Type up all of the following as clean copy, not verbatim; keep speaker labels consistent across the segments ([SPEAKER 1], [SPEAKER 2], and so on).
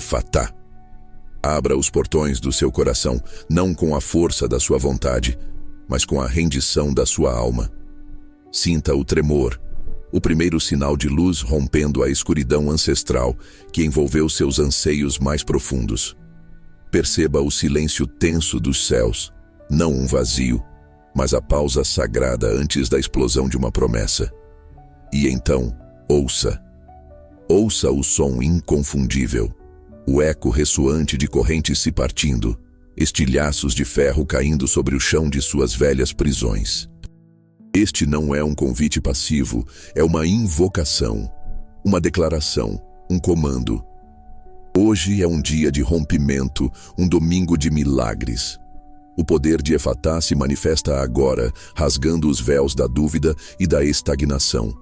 [SPEAKER 1] Efatá. Abra os portões do seu coração, não com a força da sua vontade, mas com a rendição da sua alma. Sinta o tremor, o primeiro sinal de luz rompendo a escuridão ancestral que envolveu seus anseios mais profundos. Perceba o silêncio tenso dos céus, não um vazio, mas a pausa sagrada antes da explosão de uma promessa. E então, ouça. Ouça o som inconfundível, o eco ressoante de correntes se partindo, estilhaços de ferro caindo sobre o chão de suas velhas prisões. Este não é um convite passivo, é uma invocação, uma declaração, um comando. Hoje é um dia de rompimento, um domingo de milagres. O poder de Efatá se manifesta agora, rasgando os véus da dúvida e da estagnação.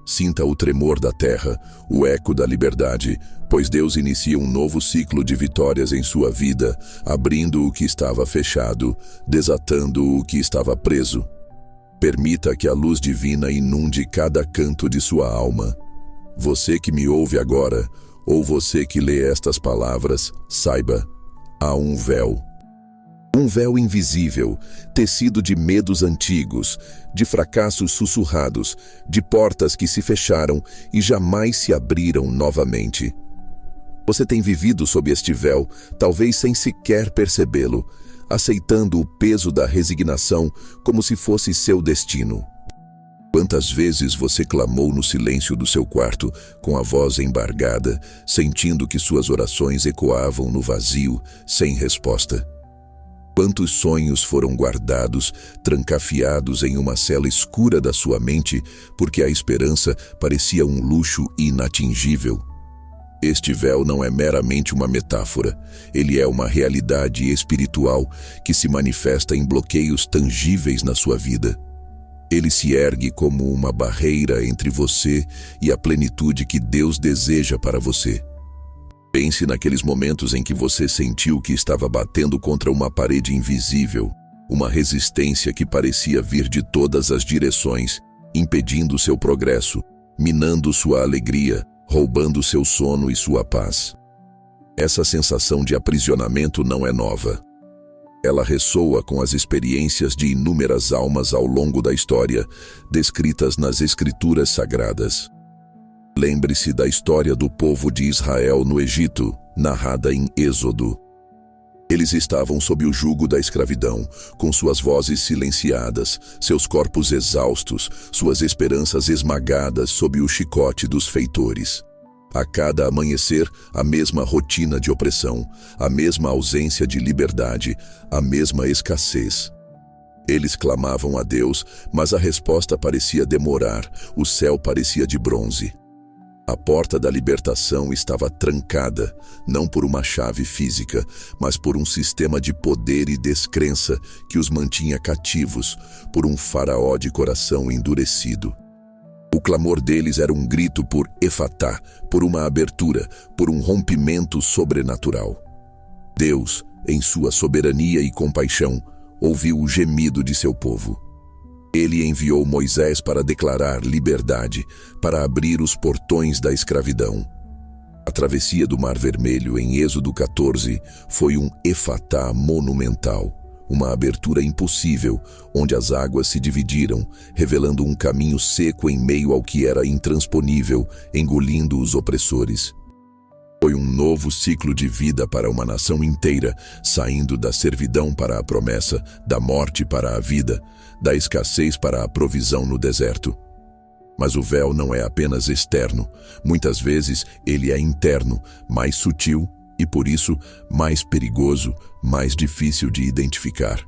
[SPEAKER 1] Sinta o tremor da terra, o eco da liberdade, pois Deus inicia um novo ciclo de vitórias em sua vida, abrindo o que estava fechado, desatando o que estava preso. Permita que a luz divina inunde cada canto de sua alma. Você que me ouve agora, ou você que lê estas palavras, saiba, há um véu. Um véu invisível, tecido de medos antigos, de fracassos sussurrados, de portas que se fecharam e jamais se abriram novamente. Você tem vivido sob este véu, talvez sem sequer percebê-lo, aceitando o peso da resignação como se fosse seu destino. Quantas vezes você clamou no silêncio do seu quarto, com a voz embargada, sentindo que suas orações ecoavam no vazio, sem resposta? Quantos sonhos foram guardados, trancafiados em uma cela escura da sua mente, porque a esperança parecia um luxo inatingível? Este véu não é meramente uma metáfora, ele é uma realidade espiritual que se manifesta em bloqueios tangíveis na sua vida. Ele se ergue como uma barreira entre você e a plenitude que Deus deseja para você. Pense naqueles momentos em que você sentiu que estava batendo contra uma parede invisível, uma resistência que parecia vir de todas as direções, impedindo seu progresso, minando sua alegria, roubando seu sono e sua paz. Essa sensação de aprisionamento não é nova. Ela ressoa com as experiências de inúmeras almas ao longo da história, descritas nas Escrituras Sagradas. Lembre-se da história do povo de Israel no Egito, narrada em Êxodo. Eles estavam sob o jugo da escravidão, com suas vozes silenciadas, seus corpos exaustos, suas esperanças esmagadas sob o chicote dos feitores. A cada amanhecer, a mesma rotina de opressão, a mesma ausência de liberdade, a mesma escassez. Eles clamavam a Deus, mas a resposta parecia demorar, o céu parecia de bronze. A porta da libertação estava trancada, não por uma chave física, mas por um sistema de poder e descrença que os mantinha cativos, por um faraó de coração endurecido. O clamor deles era um grito por Efatá, por uma abertura, por um rompimento sobrenatural. Deus, em sua soberania e compaixão, ouviu o gemido de seu povo. Ele enviou Moisés para declarar liberdade, para abrir os portões da escravidão. A travessia do Mar Vermelho, em Êxodo 14, foi um Efatá monumental, uma abertura impossível, onde as águas se dividiram, revelando um caminho seco em meio ao que era intransponível, engolindo os opressores. Foi um novo ciclo de vida para uma nação inteira, saindo da servidão para a promessa, da morte para a vida, da escassez para a provisão no deserto. Mas o véu não é apenas externo, muitas vezes ele é interno, mais sutil e, por isso, mais perigoso, mais difícil de identificar.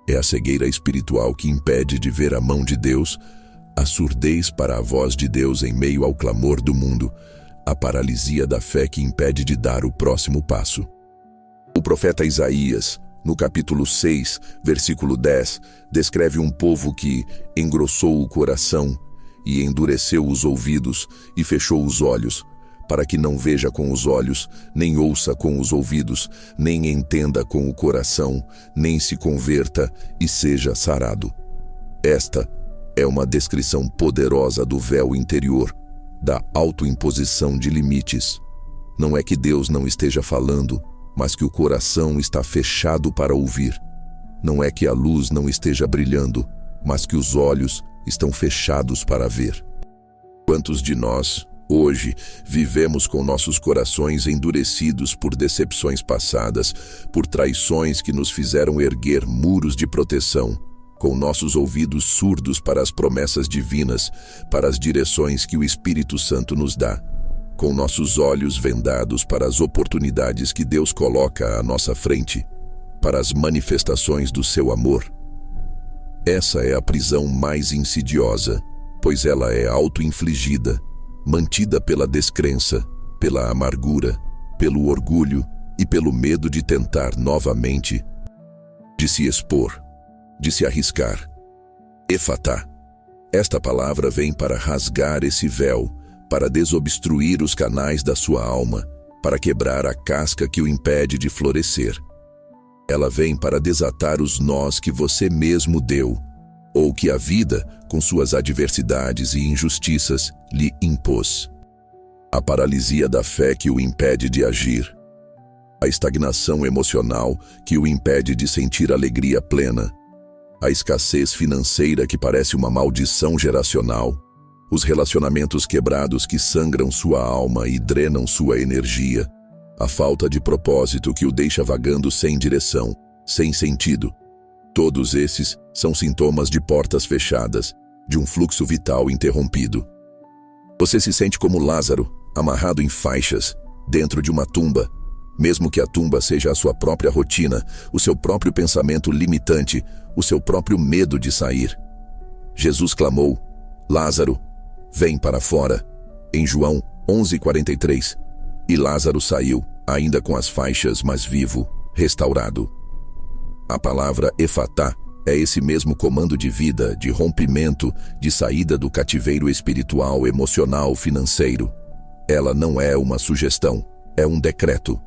[SPEAKER 1] É a cegueira espiritual que impede de ver a mão de Deus, a surdez para a voz de Deus em meio ao clamor do mundo, a paralisia da fé que impede de dar o próximo passo. O profeta Isaías, no capítulo 6, versículo 10, descreve um povo que engrossou o coração e endureceu os ouvidos e fechou os olhos, para que não veja com os olhos, nem ouça com os ouvidos, nem entenda com o coração, nem se converta e seja sarado. Esta é uma descrição poderosa do véu interior, da autoimposição de limites. Não é que Deus não esteja falando, mas que o coração está fechado para ouvir. Não é que a luz não esteja brilhando, mas que os olhos estão fechados para ver. Quantos de nós, hoje, vivemos com nossos corações endurecidos por decepções passadas, por traições que nos fizeram erguer muros de proteção, com nossos ouvidos surdos para as promessas divinas, para as direções que o Espírito Santo nos dá, com nossos olhos vendados para as oportunidades que Deus coloca à nossa frente, para as manifestações do seu amor? Essa é a prisão mais insidiosa, pois ela é auto-infligida, mantida pela descrença, pela amargura, pelo orgulho e pelo medo de tentar novamente, de se expor, de se arriscar. Efatá. Esta palavra vem para rasgar esse véu, para desobstruir os canais da sua alma, para quebrar a casca que o impede de florescer. Ela vem para desatar os nós que você mesmo deu, ou que a vida, com suas adversidades e injustiças, lhe impôs. A paralisia da fé que o impede de agir. A estagnação emocional que o impede de sentir alegria plena. A escassez financeira que parece uma maldição geracional. Os relacionamentos quebrados que sangram sua alma e drenam sua energia. A falta de propósito que o deixa vagando sem direção, sem sentido. Todos esses são sintomas de portas fechadas, de um fluxo vital interrompido. Você se sente como Lázaro, amarrado em faixas, dentro de uma tumba, mesmo que a tumba seja a sua própria rotina, o seu próprio pensamento limitante, o seu próprio medo de sair. Jesus clamou: Lázaro, vem para fora, em João 11:43. E Lázaro saiu, ainda com as faixas, mas vivo, restaurado. A palavra Efatá é esse mesmo comando de vida, de rompimento, de saída do cativeiro espiritual, emocional, financeiro. Ela não é uma sugestão, é um decreto.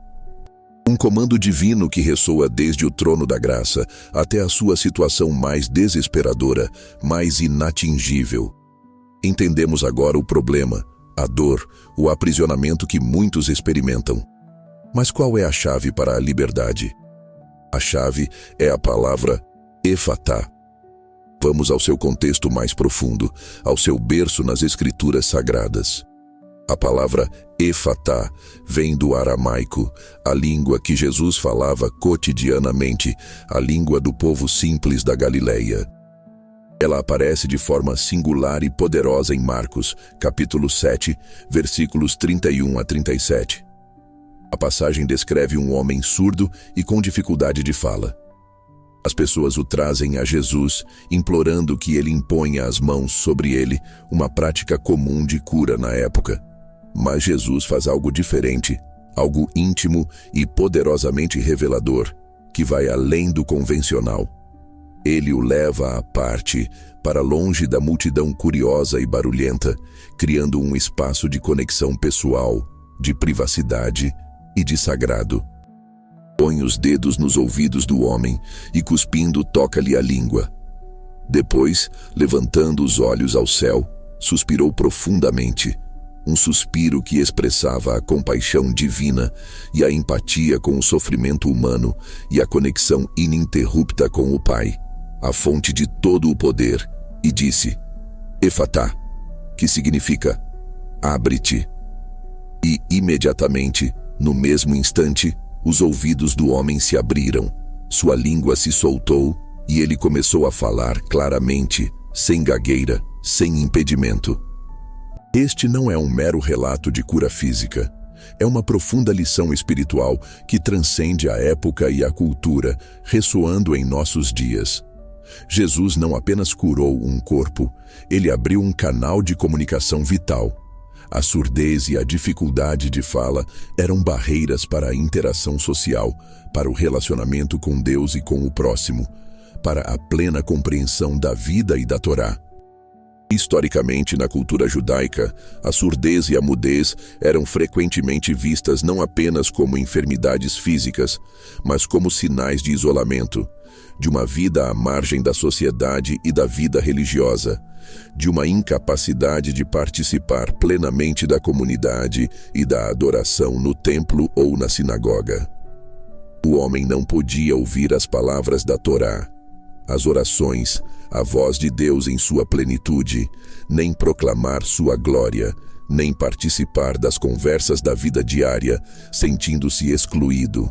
[SPEAKER 1] Um comando divino que ressoa desde o trono da graça até a sua situação mais desesperadora, mais inatingível. Entendemos agora o problema, a dor, o aprisionamento que muitos experimentam. Mas qual é a chave para a liberdade? A chave é a palavra Efatá. Vamos ao seu contexto mais profundo, ao seu berço nas Escrituras Sagradas. A palavra Efatá vem do aramaico, a língua que Jesus falava cotidianamente, a língua do povo simples da Galileia. Ela aparece de forma singular e poderosa em Marcos, capítulo 7, versículos 31 a 37. A passagem descreve um homem surdo e com dificuldade de fala. As pessoas o trazem a Jesus, implorando que ele imponha as mãos sobre ele, uma prática comum de cura na época. Mas Jesus faz algo diferente, algo íntimo e poderosamente revelador, que vai além do convencional. Ele o leva à parte, para longe da multidão curiosa e barulhenta, criando um espaço de conexão pessoal, de privacidade e de sagrado. Põe os dedos nos ouvidos do homem e, cuspindo, toca-lhe a língua. Depois, levantando os olhos ao céu, suspirou profundamente, um suspiro que expressava a compaixão divina e a empatia com o sofrimento humano e a conexão ininterrupta com o Pai, a fonte de todo o poder, e disse: Efatá, que significa abre-te. E imediatamente, no mesmo instante, os ouvidos do homem se abriram, sua língua se soltou e ele começou a falar claramente, sem gagueira, sem impedimento. Este não é um mero relato de cura física. É uma profunda lição espiritual que transcende a época e a cultura, ressoando em nossos dias. Jesus não apenas curou um corpo, ele abriu um canal de comunicação vital. A surdez e a dificuldade de fala eram barreiras para a interação social, para o relacionamento com Deus e com o próximo, para a plena compreensão da vida e da Torá. Historicamente, na cultura judaica, a surdez e a mudez eram frequentemente vistas não apenas como enfermidades físicas, mas como sinais de isolamento, de uma vida à margem da sociedade e da vida religiosa, de uma incapacidade de participar plenamente da comunidade e da adoração no templo ou na sinagoga. O homem não podia ouvir as palavras da Torá, as orações, a voz de Deus em sua plenitude, nem proclamar sua glória, nem participar das conversas da vida diária, sentindo-se excluído.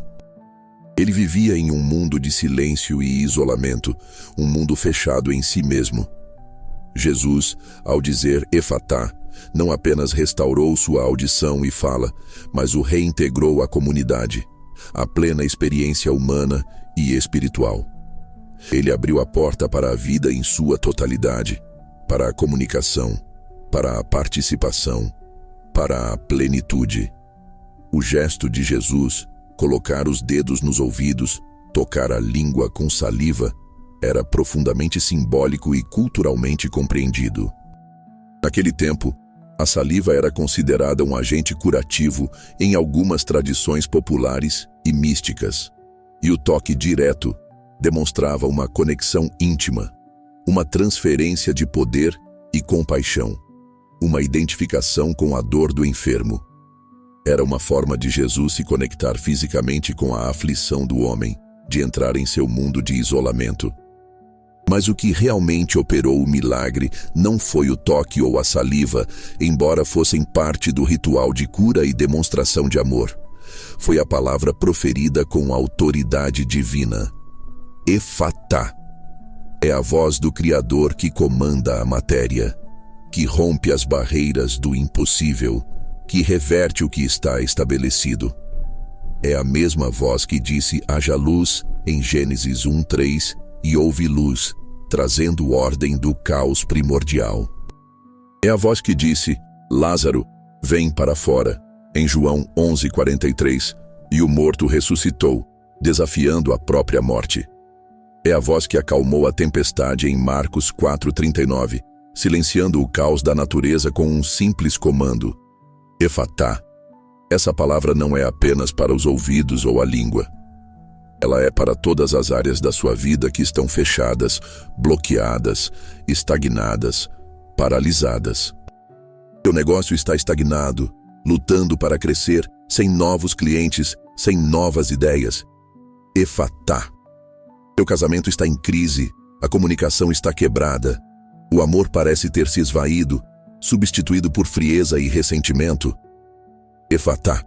[SPEAKER 1] Ele vivia em um mundo de silêncio e isolamento, um mundo fechado em si mesmo. Jesus, ao dizer Efatá, não apenas restaurou sua audição e fala, mas o reintegrou à comunidade, à plena experiência humana e espiritual. Ele abriu a porta para a vida em sua totalidade, para a comunicação, para a participação, para a plenitude. O gesto de Jesus, colocar os dedos nos ouvidos, tocar a língua com saliva, era profundamente simbólico e culturalmente compreendido. Naquele tempo, a saliva era considerada um agente curativo em algumas tradições populares e místicas, e o toque direto demonstrava uma conexão íntima, uma transferência de poder e compaixão, uma identificação com a dor do enfermo. Era uma forma de Jesus se conectar fisicamente com a aflição do homem, de entrar em seu mundo de isolamento. Mas o que realmente operou o milagre não foi o toque ou a saliva, embora fossem parte do ritual de cura e demonstração de amor. Foi a palavra proferida com autoridade divina. Efatá. É a voz do Criador que comanda a matéria, que rompe as barreiras do impossível, que reverte o que está estabelecido. É a mesma voz que disse haja luz em Gênesis 1:3 e houve luz, trazendo ordem do caos primordial. É a voz que disse Lázaro, vem para fora, em João 11:43, e o morto ressuscitou, desafiando a própria morte. É a voz que acalmou a tempestade em Marcos 4:39, silenciando o caos da natureza com um simples comando. Efatá. Essa palavra não é apenas para os ouvidos ou a língua. Ela é para todas as áreas da sua vida que estão fechadas, bloqueadas, estagnadas, paralisadas. Seu negócio está estagnado, lutando para crescer, sem novos clientes, sem novas ideias. Efatá. Seu casamento está em crise, a comunicação está quebrada, o amor parece ter se esvaído, substituído por frieza e ressentimento. Efatá.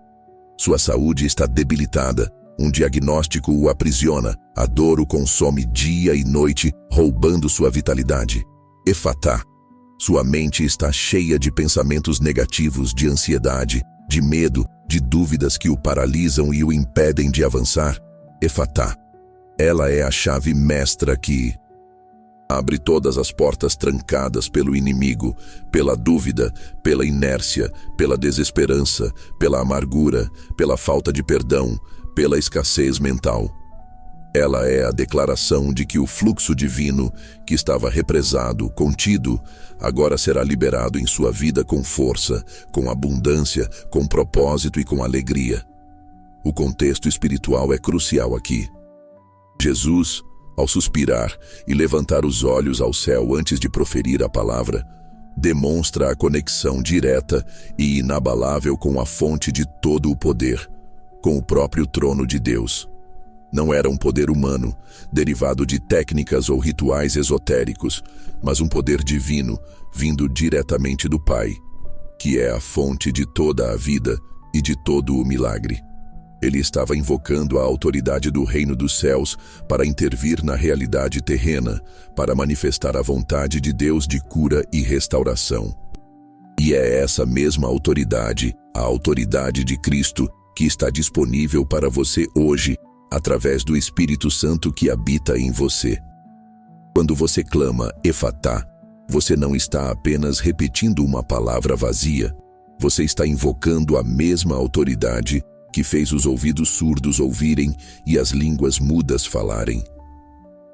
[SPEAKER 1] Sua saúde está debilitada, um diagnóstico o aprisiona, a dor o consome dia e noite, roubando sua vitalidade. Efatá. Sua mente está cheia de pensamentos negativos, de ansiedade, de medo, de dúvidas que o paralisam e o impedem de avançar. Efatá. Ela é a chave mestra que abre todas as portas trancadas pelo inimigo, pela dúvida, pela inércia, pela desesperança, pela amargura, pela falta de perdão, pela escassez mental. Ela é a declaração de que o fluxo divino, que estava represado, contido, agora será liberado em sua vida com força, com abundância, com propósito e com alegria. O contexto espiritual é crucial aqui. Jesus, ao suspirar e levantar os olhos ao céu antes de proferir a palavra, demonstra a conexão direta e inabalável com a fonte de todo o poder, com o próprio trono de Deus. Não era um poder humano, derivado de técnicas ou rituais esotéricos, mas um poder divino, vindo diretamente do Pai, que é a fonte de toda a vida e de todo o milagre. Ele estava invocando a autoridade do reino dos céus para intervir na realidade terrena, para manifestar a vontade de Deus de cura e restauração. E é essa mesma autoridade, a autoridade de Cristo, que está disponível para você hoje, através do Espírito Santo que habita em você. Quando você clama Efatá, você não está apenas repetindo uma palavra vazia, você está invocando a mesma autoridade que fez os ouvidos surdos ouvirem e as línguas mudas falarem.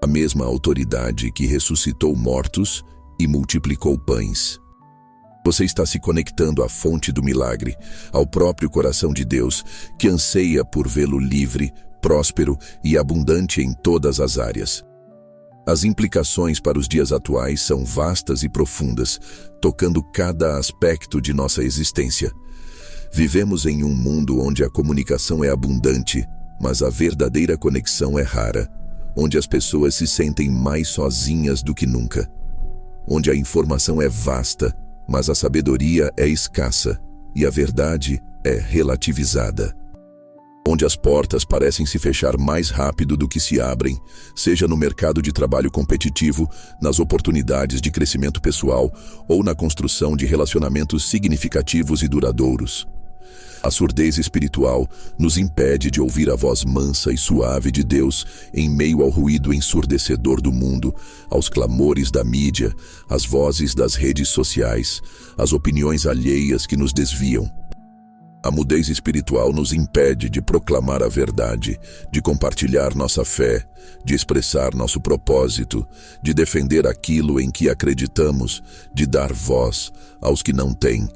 [SPEAKER 1] A mesma autoridade que ressuscitou mortos e multiplicou pães. Você está se conectando à fonte do milagre, ao próprio coração de Deus, que anseia por vê-lo livre, próspero e abundante em todas as áreas. As implicações para os dias atuais são vastas e profundas, tocando cada aspecto de nossa existência. Vivemos em um mundo onde a comunicação é abundante, mas a verdadeira conexão é rara, onde as pessoas se sentem mais sozinhas do que nunca, onde a informação é vasta, mas a sabedoria é escassa e a verdade é relativizada. Onde as portas parecem se fechar mais rápido do que se abrem, seja no mercado de trabalho competitivo, nas oportunidades de crescimento pessoal ou na construção de relacionamentos significativos e duradouros. A surdez espiritual nos impede de ouvir a voz mansa e suave de Deus em meio ao ruído ensurdecedor do mundo, aos clamores da mídia, às vozes das redes sociais, às opiniões alheias que nos desviam. A mudez espiritual nos impede de proclamar a verdade, de compartilhar nossa fé, de expressar nosso propósito, de defender aquilo em que acreditamos, de dar voz aos que não têm.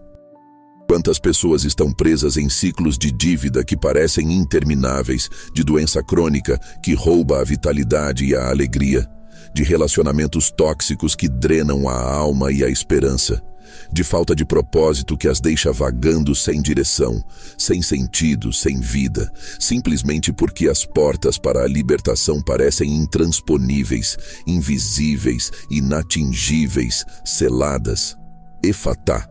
[SPEAKER 1] Quantas pessoas estão presas em ciclos de dívida que parecem intermináveis, de doença crônica que rouba a vitalidade e a alegria, de relacionamentos tóxicos que drenam a alma e a esperança, de falta de propósito que as deixa vagando sem direção, sem sentido, sem vida, simplesmente porque as portas para a libertação parecem intransponíveis, invisíveis, inatingíveis, seladas. Efatá.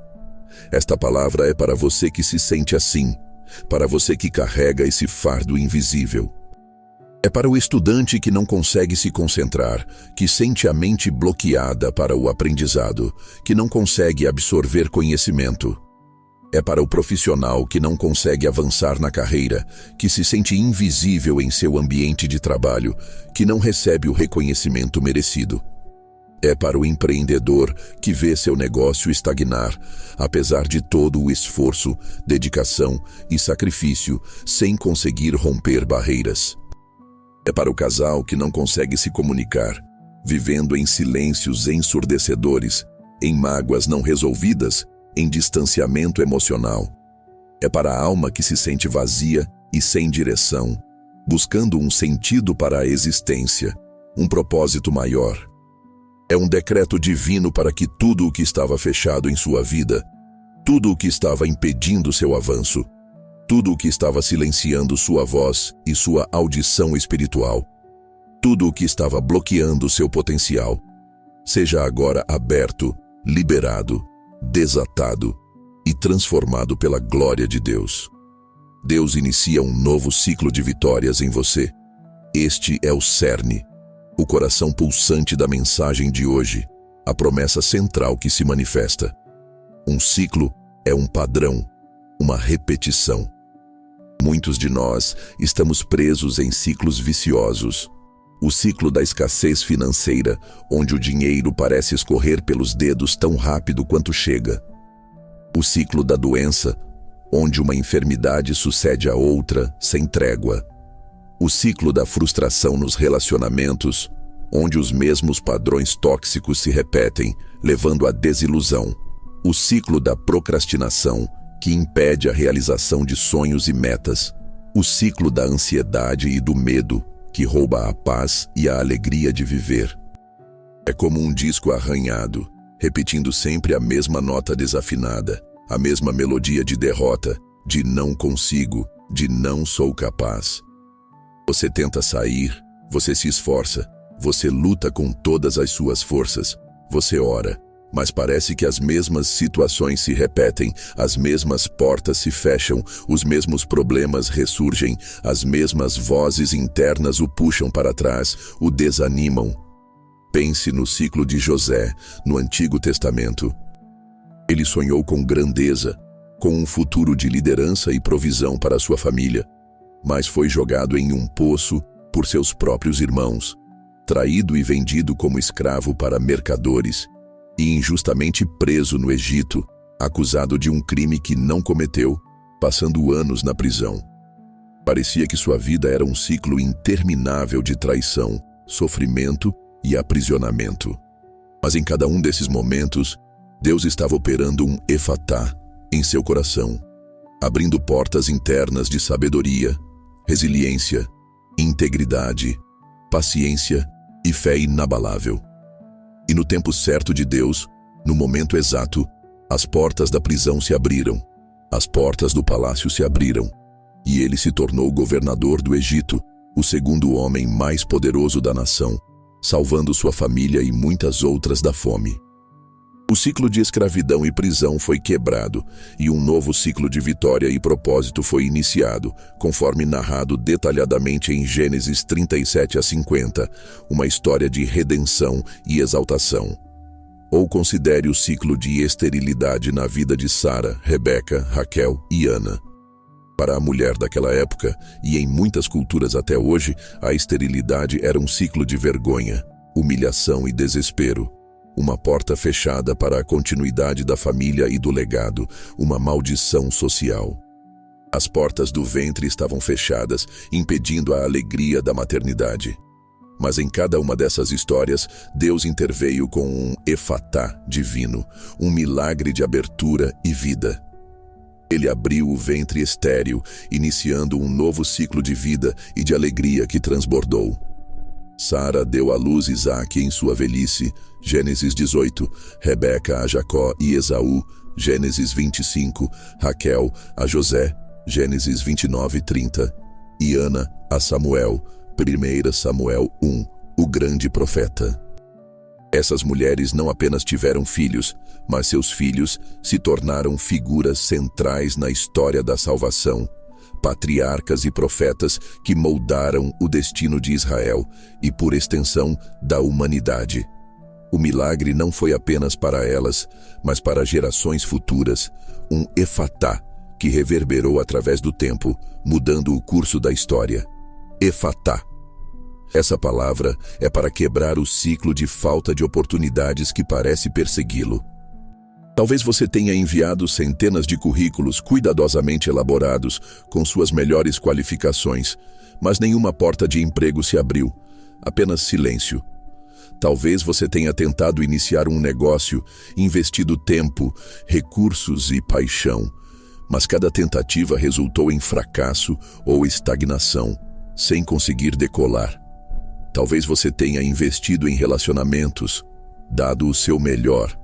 [SPEAKER 1] Esta palavra é para você que se sente assim, para você que carrega esse fardo invisível. É para o estudante que não consegue se concentrar, que sente a mente bloqueada para o aprendizado, que não consegue absorver conhecimento. É para o profissional que não consegue avançar na carreira, que se sente invisível em seu ambiente de trabalho, que não recebe o reconhecimento merecido. É para o empreendedor que vê seu negócio estagnar, apesar de todo o esforço, dedicação e sacrifício, sem conseguir romper barreiras. É para o casal que não consegue se comunicar, vivendo em silêncios ensurdecedores, em mágoas não resolvidas, em distanciamento emocional. É para a alma que se sente vazia e sem direção, buscando um sentido para a existência, um propósito maior. É um decreto divino para que tudo o que estava fechado em sua vida, tudo o que estava impedindo seu avanço, tudo o que estava silenciando sua voz e sua audição espiritual, tudo o que estava bloqueando seu potencial, seja agora aberto, liberado, desatado e transformado pela glória de Deus. Deus inicia um novo ciclo de vitórias em você. Este é o cerne, o coração pulsante da mensagem de hoje, a promessa central que se manifesta. Um ciclo é um padrão, uma repetição. Muitos de nós estamos presos em ciclos viciosos. O ciclo da escassez financeira, onde o dinheiro parece escorrer pelos dedos tão rápido quanto chega. O ciclo da doença, onde uma enfermidade sucede a outra sem trégua. O ciclo da frustração nos relacionamentos, onde os mesmos padrões tóxicos se repetem, levando à desilusão. O ciclo da procrastinação, que impede a realização de sonhos e metas. O ciclo da ansiedade e do medo, que rouba a paz e a alegria de viver. É como um disco arranhado, repetindo sempre a mesma nota desafinada, a mesma melodia de derrota, de não consigo, de não sou capaz. Você tenta sair, você se esforça, você luta com todas as suas forças, você ora, mas parece que as mesmas situações se repetem, as mesmas portas se fecham, os mesmos problemas ressurgem, as mesmas vozes internas o puxam para trás, o desanimam. Pense no ciclo de José, no Antigo Testamento. Ele sonhou com grandeza, com um futuro de liderança e provisão para sua família, mas foi jogado em um poço por seus próprios irmãos, traído e vendido como escravo para mercadores, e injustamente preso no Egito, acusado de um crime que não cometeu, passando anos na prisão. Parecia que sua vida era um ciclo interminável de traição, sofrimento e aprisionamento. Mas em cada um desses momentos, Deus estava operando um efatá em seu coração, abrindo portas internas de sabedoria, resiliência, integridade, paciência e fé inabalável. E no tempo certo de Deus, no momento exato, as portas da prisão se abriram, as portas do palácio se abriram, e ele se tornou governador do Egito, o segundo homem mais poderoso da nação, salvando sua família e muitas outras da fome. O ciclo de escravidão e prisão foi quebrado, e um novo ciclo de vitória e propósito foi iniciado, conforme narrado detalhadamente em Gênesis 37 a 50, uma história de redenção e exaltação. Ou considere o ciclo de esterilidade na vida de Sara, Rebeca, Raquel e Ana. Para a mulher daquela época, e em muitas culturas até hoje, a esterilidade era um ciclo de vergonha, humilhação e desespero. Uma porta fechada para a continuidade da família e do legado, uma maldição social. As portas do ventre estavam fechadas, impedindo a alegria da maternidade. Mas em cada uma dessas histórias, Deus interveio com um efatá divino, um milagre de abertura e vida. Ele abriu o ventre estéril, iniciando um novo ciclo de vida e de alegria que transbordou. Sara deu à luz Isaque em sua velhice, Gênesis 18, Rebeca a Jacó e Esaú, Gênesis 25, Raquel a José, Gênesis 29 e 30, e Ana a Samuel, 1 Samuel 1, o grande profeta. Essas mulheres não apenas tiveram filhos, mas seus filhos se tornaram figuras centrais na história da salvação, patriarcas e profetas que moldaram o destino de Israel e, por extensão, da humanidade. O milagre não foi apenas para elas, mas para gerações futuras, um efatá que reverberou através do tempo, mudando o curso da história. Efatá. Essa palavra é para quebrar o ciclo de falta de oportunidades que parece persegui-lo. Talvez você tenha enviado centenas de currículos cuidadosamente elaborados com suas melhores qualificações, mas nenhuma porta de emprego se abriu, apenas silêncio. Talvez você tenha tentado iniciar um negócio, investido tempo, recursos e paixão, mas cada tentativa resultou em fracasso ou estagnação, sem conseguir decolar. Talvez você tenha investido em relacionamentos, dado o seu melhor,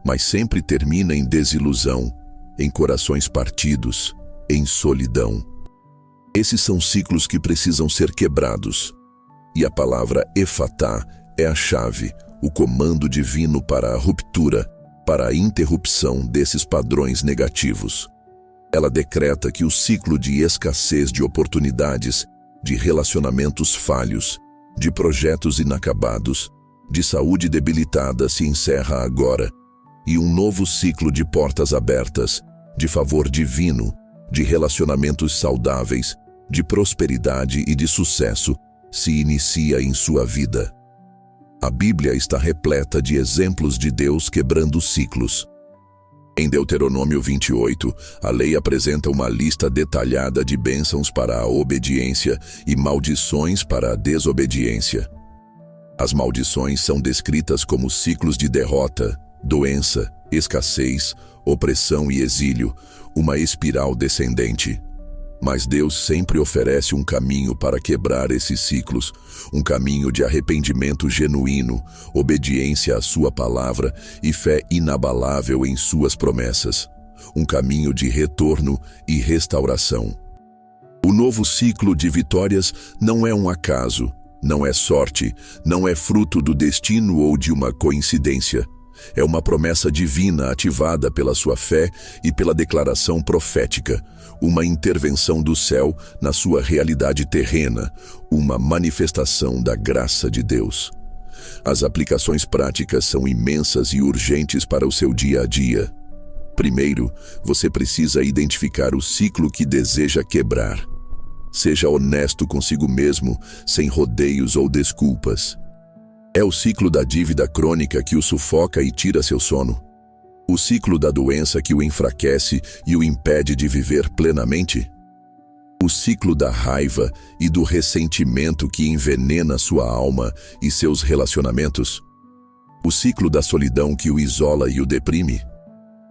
[SPEAKER 1] mas sempre termina em desilusão, em corações partidos, em solidão. Esses são ciclos que precisam ser quebrados. E a palavra efatá é a chave, o comando divino para a ruptura, para a interrupção desses padrões negativos. Ela decreta que o ciclo de escassez de oportunidades, de relacionamentos falhos, de projetos inacabados, de saúde debilitada se encerra agora, e um novo ciclo de portas abertas, de favor divino, de relacionamentos saudáveis, de prosperidade e de sucesso, se inicia em sua vida. A Bíblia está repleta de exemplos de Deus quebrando ciclos. Em Deuteronômio 28, a lei apresenta uma lista detalhada de bênçãos para a obediência e maldições para a desobediência. As maldições são descritas como ciclos de derrota, doença, escassez, opressão e exílio, uma espiral descendente. Mas Deus sempre oferece um caminho para quebrar esses ciclos, um caminho de arrependimento genuíno, obediência à sua palavra e fé inabalável em suas promessas. Um caminho de retorno e restauração. O novo ciclo de vitórias não é um acaso, não é sorte, não é fruto do destino ou de uma coincidência. É uma promessa divina ativada pela sua fé e pela declaração profética, uma intervenção do céu na sua realidade terrena, uma manifestação da graça de Deus. As aplicações práticas são imensas e urgentes para o seu dia a dia. Primeiro, você precisa identificar o ciclo que deseja quebrar. Seja honesto consigo mesmo, sem rodeios ou desculpas. É o ciclo da dívida crônica que o sufoca e tira seu sono? O ciclo da doença que o enfraquece e o impede de viver plenamente? O ciclo da raiva e do ressentimento que envenena sua alma e seus relacionamentos? O ciclo da solidão que o isola e o deprime.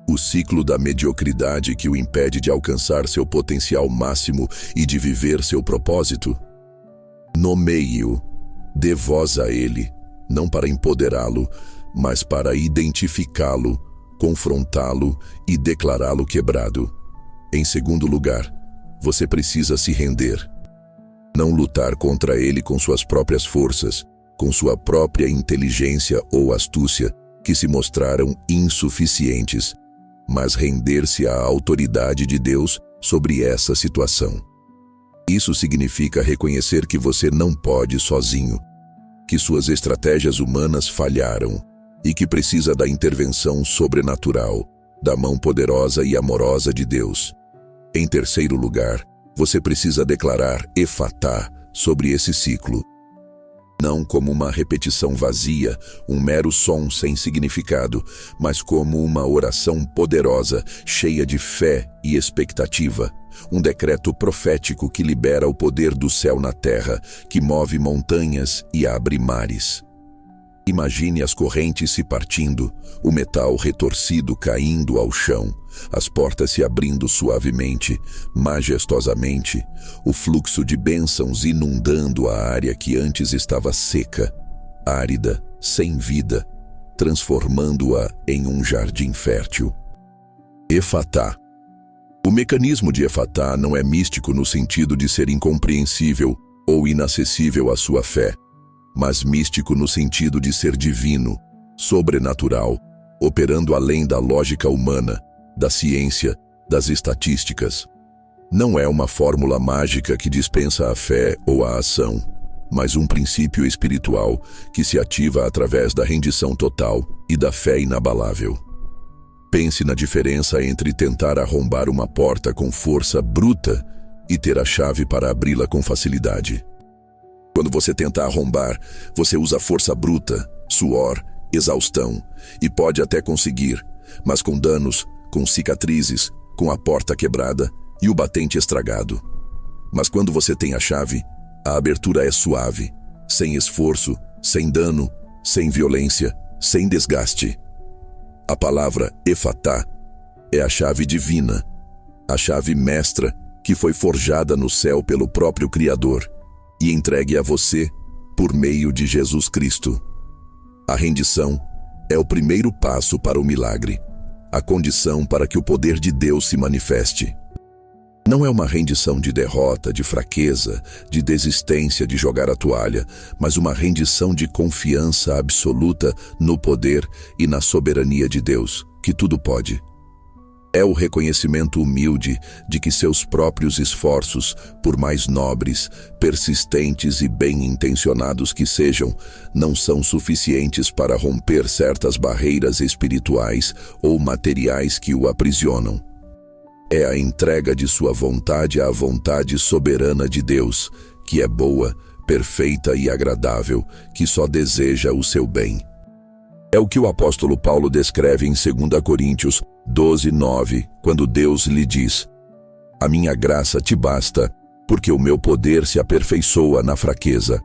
[SPEAKER 1] O ciclo da mediocridade que o impede de alcançar seu potencial máximo e de viver seu propósito. Nomeie-o, dê voz a ele, não para empoderá-lo, mas para identificá-lo, confrontá-lo e declará-lo quebrado. Em segundo lugar, você precisa se render. Não lutar contra ele com suas próprias forças, com sua própria inteligência ou astúcia, que se mostraram insuficientes, mas render-se à autoridade de Deus sobre essa situação. Isso significa reconhecer que você não pode sozinho, que suas estratégias humanas falharam e que precisa da intervenção sobrenatural, da mão poderosa e amorosa de Deus. Em terceiro lugar, você precisa declarar Efatá sobre esse ciclo. Não como uma repetição vazia, um mero som sem significado, mas como uma oração poderosa, cheia de fé e expectativa. Um decreto profético que libera o poder do céu na terra, que move montanhas e abre mares. Imagine as correntes se partindo, o metal retorcido caindo ao chão, as portas se abrindo suavemente, majestosamente, o fluxo de bênçãos inundando a área que antes estava seca, árida, sem vida, transformando-a em um jardim fértil. Efatá. O mecanismo de Efatá não é místico no sentido de ser incompreensível ou inacessível à sua fé, mas místico no sentido de ser divino, sobrenatural, operando além da lógica humana, da ciência, das estatísticas. Não é uma fórmula mágica que dispensa a fé ou a ação, mas um princípio espiritual que se ativa através da rendição total e da fé inabalável. Pense na diferença entre tentar arrombar uma porta com força bruta e ter a chave para abri-la com facilidade. Quando você tenta arrombar, você usa força bruta, suor, exaustão, e pode até conseguir, mas com danos, com cicatrizes, com a porta quebrada e o batente estragado. Mas quando você tem a chave, a abertura é suave, sem esforço, sem dano, sem violência, sem desgaste. A palavra Efatá é a chave divina, a chave mestra que foi forjada no céu pelo próprio Criador e entregue a você por meio de Jesus Cristo. A rendição é o primeiro passo para o milagre, a condição para que o poder de Deus se manifeste. Não é uma rendição de derrota, de fraqueza, de desistência, de jogar a toalha, mas uma rendição de confiança absoluta no poder e na soberania de Deus, que tudo pode. É o reconhecimento humilde de que seus próprios esforços, por mais nobres, persistentes e bem-intencionados que sejam, não são suficientes para romper certas barreiras espirituais ou materiais que o aprisionam. É a entrega de sua vontade à vontade soberana de Deus, que é boa, perfeita e agradável, que só deseja o seu bem. É o que o apóstolo Paulo descreve em 2 Coríntios 12:9, quando Deus lhe diz: "A minha graça te basta, porque o meu poder se aperfeiçoa na fraqueza."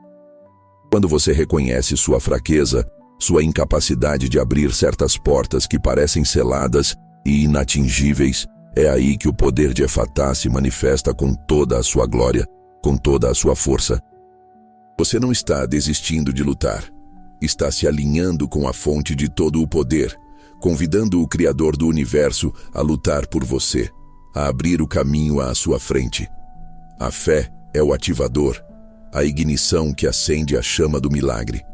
[SPEAKER 1] Quando você reconhece sua fraqueza, sua incapacidade de abrir certas portas que parecem seladas e inatingíveis, é aí que o poder de Efatá se manifesta com toda a sua glória, com toda a sua força. Você não está desistindo de lutar. Está se alinhando com a fonte de todo o poder, convidando o Criador do Universo a lutar por você, a abrir o caminho à sua frente. A fé é o ativador, a ignição que acende a chama do milagre,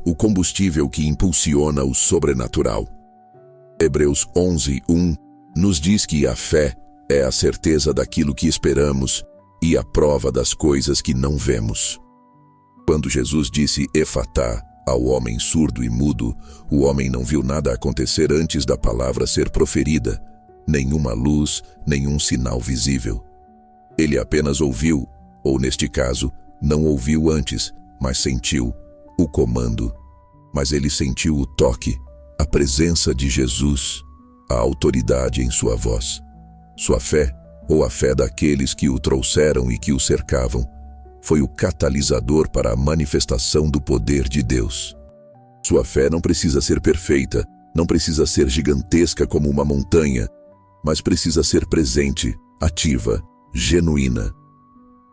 [SPEAKER 1] o combustível que impulsiona o sobrenatural. Hebreus 11:1 nos diz que a fé é a certeza daquilo que esperamos e a prova das coisas que não vemos. Quando Jesus disse Efatá ao homem surdo e mudo, o homem não viu nada acontecer antes da palavra ser proferida, nenhuma luz, nenhum sinal visível. Ele apenas ouviu, ou neste caso, não ouviu antes, mas sentiu o comando. Mas ele sentiu o toque, a presença de Jesus, a autoridade em sua voz. Sua fé, ou a fé daqueles que o trouxeram e que o cercavam, foi o catalisador para a manifestação do poder de Deus. Sua fé não precisa ser perfeita, não precisa ser gigantesca como uma montanha, mas precisa ser presente, ativa, genuína.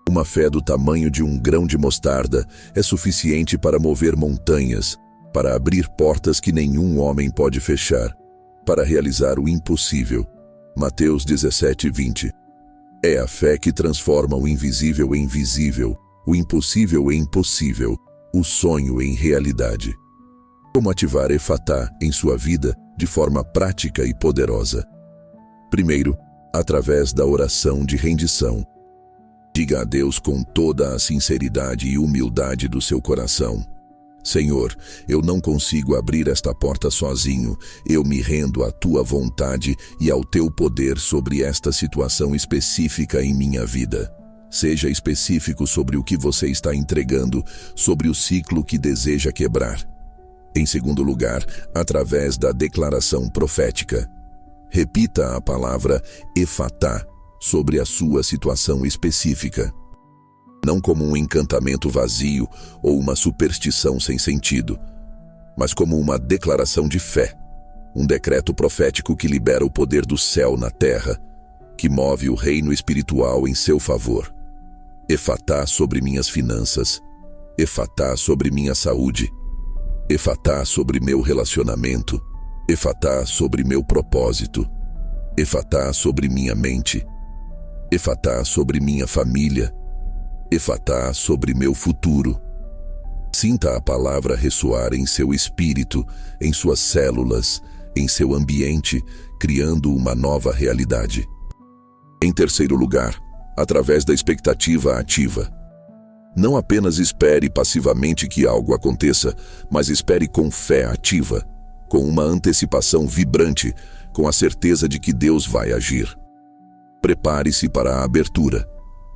[SPEAKER 1] Uma fé do tamanho de um grão de mostarda é suficiente para mover montanhas, para abrir portas que nenhum homem pode fechar, para realizar o impossível. Mateus 17:20. É a fé que transforma o invisível em visível, o impossível em possível, o sonho em realidade. Como ativar Efatá em sua vida de forma prática e poderosa? Primeiro, através da oração de rendição. Diga a Deus com toda a sinceridade e humildade do seu coração: Senhor, eu não consigo abrir esta porta sozinho. Eu me rendo à tua vontade e ao teu poder sobre esta situação específica em minha vida. Seja específico sobre o que você está entregando, sobre o ciclo que deseja quebrar. Em segundo lugar, através da declaração profética. Repita a palavra Efatá sobre a sua situação específica. Não como um encantamento vazio ou uma superstição sem sentido, mas como uma declaração de fé, um decreto profético que libera o poder do céu na terra, que move o reino espiritual em seu favor. Efatá sobre minhas finanças, Efatá sobre minha saúde, Efatá sobre meu relacionamento, Efatá sobre meu propósito, Efatá sobre minha mente, Efatá sobre minha família, Efatá sobre meu futuro. Sinta a palavra ressoar em seu espírito, em suas células, em seu ambiente, criando uma nova realidade. Em terceiro lugar, através da expectativa ativa. Não apenas espere passivamente que algo aconteça, mas espere com fé ativa, com uma antecipação vibrante, com a certeza de que Deus vai agir. Prepare-se para a abertura.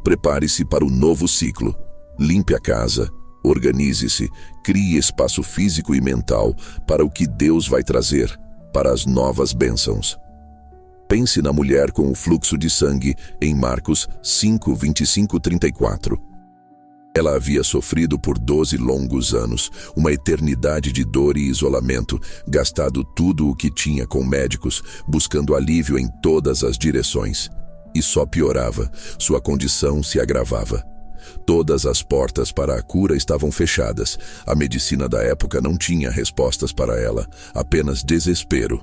[SPEAKER 1] Prepare-se para o novo ciclo. Limpe a casa, organize-se, crie espaço físico e mental para o que Deus vai trazer, para as novas bênçãos. Pense na mulher com o fluxo de sangue em Marcos 5, 25-34. Ela havia sofrido por 12 longos anos, uma eternidade de dor e isolamento, gastado tudo o que tinha com médicos, buscando alívio em todas as direções. E só piorava, sua condição se agravava. Todas as portas para a cura estavam fechadas. A medicina da época não tinha respostas para ela, apenas desespero.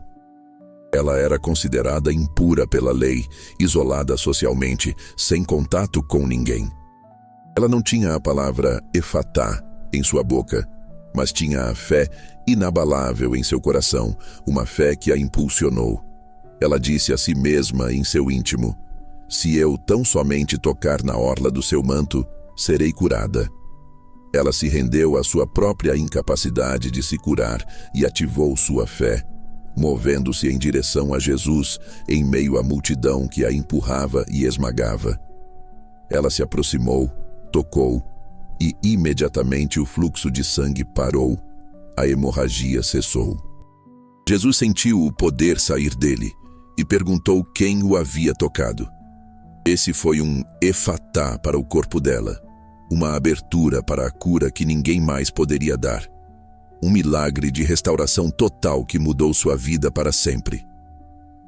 [SPEAKER 1] Ela era considerada impura pela lei, isolada socialmente, sem contato com ninguém. Ela não tinha a palavra Efatá em sua boca, mas tinha a fé inabalável em seu coração, uma fé que a impulsionou. Ela disse a si mesma em seu íntimo: se eu tão somente tocar na orla do seu manto, serei curada. Ela se rendeu à sua própria incapacidade de se curar e ativou sua fé, movendo-se em direção a Jesus em meio à multidão que a empurrava e esmagava. Ela se aproximou, tocou, e imediatamente o fluxo de sangue parou. A hemorragia cessou. Jesus sentiu o poder sair dele e perguntou quem o havia tocado. Esse foi um Efatá para o corpo dela, uma abertura para a cura que ninguém mais poderia dar. Um milagre de restauração total que mudou sua vida para sempre.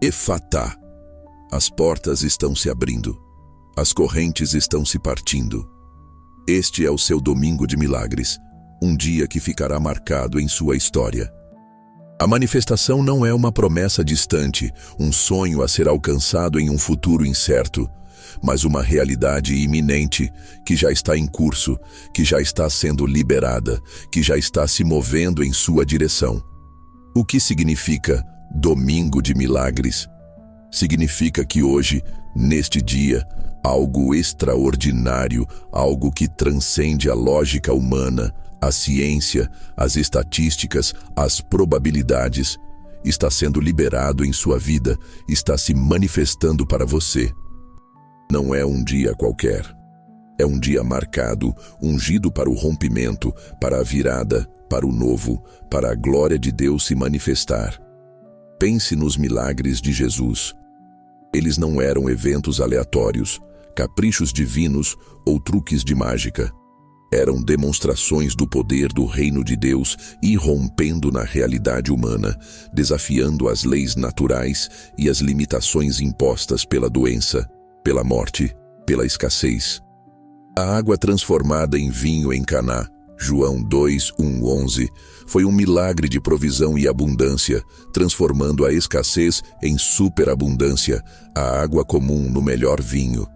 [SPEAKER 1] Efatá. As portas estão se abrindo. As correntes estão se partindo. Este é o seu domingo de milagres, um dia que ficará marcado em sua história. A manifestação não é uma promessa distante, um sonho a ser alcançado em um futuro incerto, mas uma realidade iminente que já está em curso, que já está sendo liberada, que já está se movendo em sua direção. O que significa Domingo de Milagres? Significa que hoje, neste dia, algo extraordinário, algo que transcende a lógica humana, a ciência, as estatísticas, as probabilidades, está sendo liberado em sua vida, está se manifestando para você. Não é um dia qualquer. É um dia marcado, ungido para o rompimento, para a virada, para o novo, para a glória de Deus se manifestar. Pense nos milagres de Jesus. Eles não eram eventos aleatórios, caprichos divinos ou truques de mágica. Eram demonstrações do poder do reino de Deus irrompendo na realidade humana, desafiando as leis naturais e as limitações impostas pela doença, pela morte, pela escassez. A água transformada em vinho em Caná, João 2:1-11, foi um milagre de provisão e abundância, transformando a escassez em superabundância, a água comum no melhor vinho.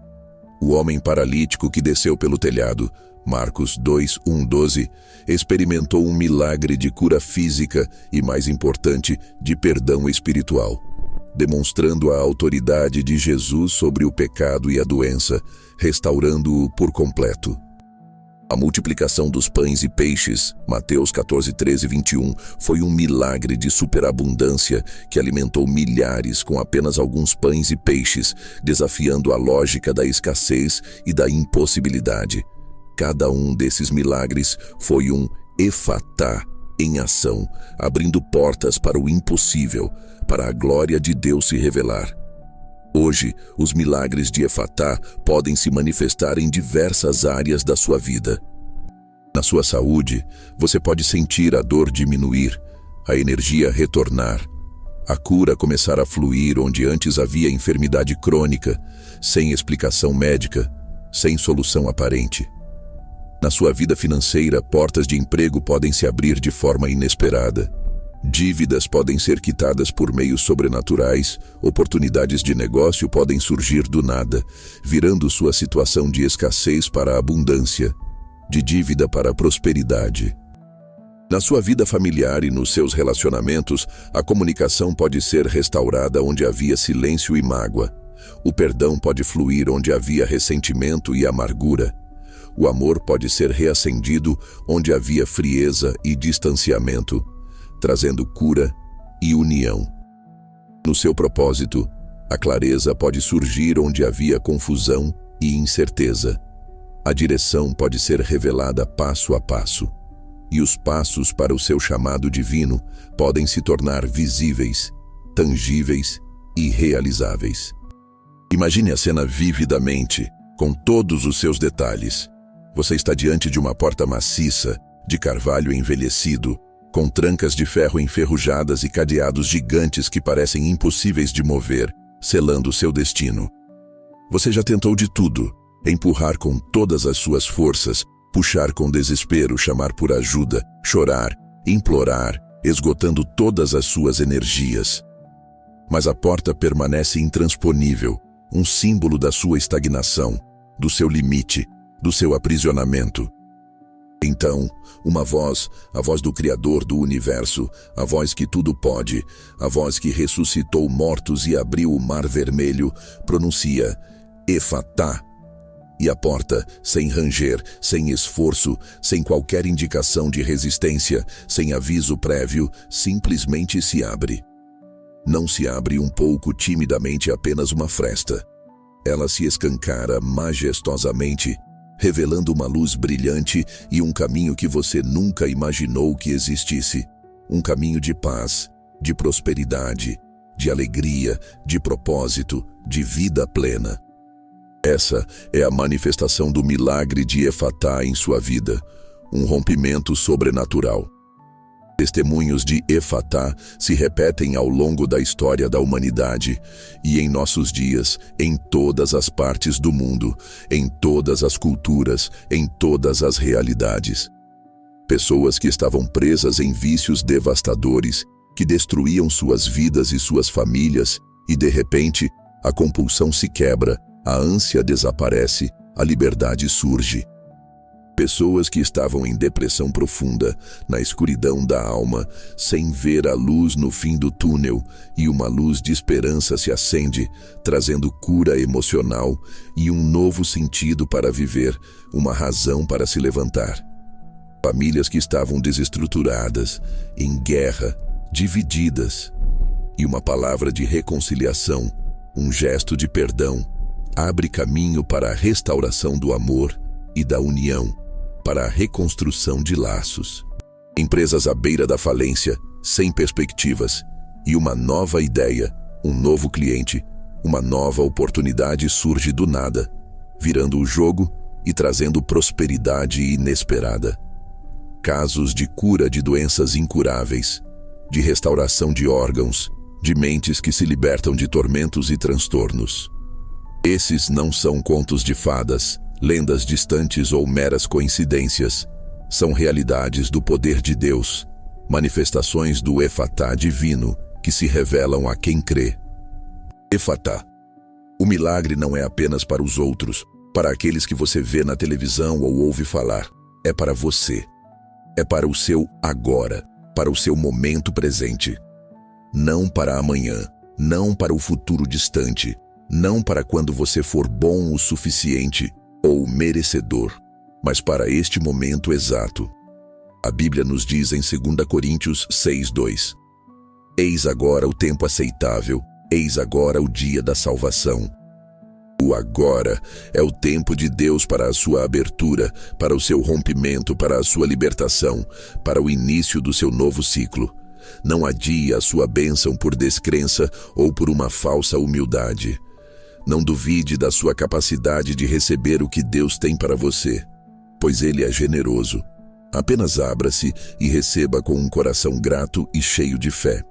[SPEAKER 1] O homem paralítico que desceu pelo telhado, Marcos 2:1-12, experimentou um milagre de cura física e, mais importante, de perdão espiritual, demonstrando a autoridade de Jesus sobre o pecado e a doença, restaurando-o por completo. A multiplicação dos pães e peixes, Mateus 14:13-21, foi um milagre de superabundância que alimentou milhares com apenas alguns pães e peixes, desafiando a lógica da escassez e da impossibilidade. Cada um desses milagres foi um efatá em ação, abrindo portas para o impossível, para a glória de Deus se revelar. Hoje, os milagres de Efatá podem se manifestar em diversas áreas da sua vida. Na sua saúde, você pode sentir a dor diminuir, a energia retornar, a cura começar a fluir onde antes havia enfermidade crônica, sem explicação médica, sem solução aparente. Na sua vida financeira, portas de emprego podem se abrir de forma inesperada. Dívidas podem ser quitadas por meios sobrenaturais, oportunidades de negócio podem surgir do nada, virando sua situação de escassez para a abundância, de dívida para a prosperidade. Na sua vida familiar e nos seus relacionamentos, a comunicação pode ser restaurada onde havia silêncio e mágoa. O perdão pode fluir onde havia ressentimento e amargura. O amor pode ser reacendido onde havia frieza e distanciamento, trazendo cura e união. No seu propósito, a clareza pode surgir onde havia confusão e incerteza. A direção pode ser revelada passo a passo, e os passos para o seu chamado divino podem se tornar visíveis, tangíveis e realizáveis. Imagine a cena vividamente, com todos os seus detalhes. Você está diante de uma porta maciça, de carvalho envelhecido, com trancas de ferro enferrujadas e cadeados gigantes que parecem impossíveis de mover, selando seu destino. Você já tentou de tudo: empurrar com todas as suas forças, puxar com desespero, chamar por ajuda, chorar, implorar, esgotando todas as suas energias. Mas a porta permanece intransponível, um símbolo da sua estagnação, do seu limite, do seu aprisionamento. Então, uma voz, a voz do Criador do Universo, a voz que tudo pode, a voz que ressuscitou mortos e abriu o Mar Vermelho, pronuncia Efatá. E a porta, sem ranger, sem esforço, sem qualquer indicação de resistência, sem aviso prévio, simplesmente se abre. Não se abre um pouco timidamente apenas uma fresta. Ela se escancara majestosamente, revelando uma luz brilhante e um caminho que você nunca imaginou que existisse. Um caminho de paz, de prosperidade, de alegria, de propósito, de vida plena. Essa é a manifestação do milagre de Efatá em sua vida, um rompimento sobrenatural. Testemunhos de Efatá se repetem ao longo da história da humanidade e em nossos dias, em todas as partes do mundo, em todas as culturas, em todas as realidades. Pessoas que estavam presas em vícios devastadores, que destruíam suas vidas e suas famílias, e de repente, a compulsão se quebra, a ânsia desaparece, a liberdade surge. Pessoas que estavam em depressão profunda, na escuridão da alma, sem ver a luz no fim do túnel, e uma luz de esperança se acende, trazendo cura emocional e um novo sentido para viver, uma razão para se levantar. Famílias que estavam desestruturadas, em guerra, divididas, e uma palavra de reconciliação, um gesto de perdão, abre caminho para a restauração do amor e da união, para a reconstrução de laços. Empresas à beira da falência, sem perspectivas, e uma nova ideia, um novo cliente, uma nova oportunidade surge do nada, virando o jogo e trazendo prosperidade inesperada. Casos de cura de doenças incuráveis, de restauração de órgãos, de mentes que se libertam de tormentos e transtornos. Esses não são contos de fadas, lendas distantes ou meras coincidências. São realidades do poder de Deus, manifestações do Efatá divino que se revelam a quem crê. Efatá. O milagre não é apenas para os outros, para aqueles que você vê na televisão ou ouve falar. É para você. É para o seu agora, para o seu momento presente. Não para amanhã, não para o futuro distante, não para quando você for bom o suficiente ou merecedor, mas para este momento exato. A Bíblia nos diz em 2 Coríntios 6:2: Eis agora o tempo aceitável, eis agora o dia da salvação. O agora é o tempo de Deus para a sua abertura, para o seu rompimento, para a sua libertação, para o início do seu novo ciclo. Não adie a sua bênção por descrença ou por uma falsa humildade. Não duvide da sua capacidade de receber o que Deus tem para você, pois Ele é generoso. Apenas abra-se e receba com um coração grato e cheio de fé.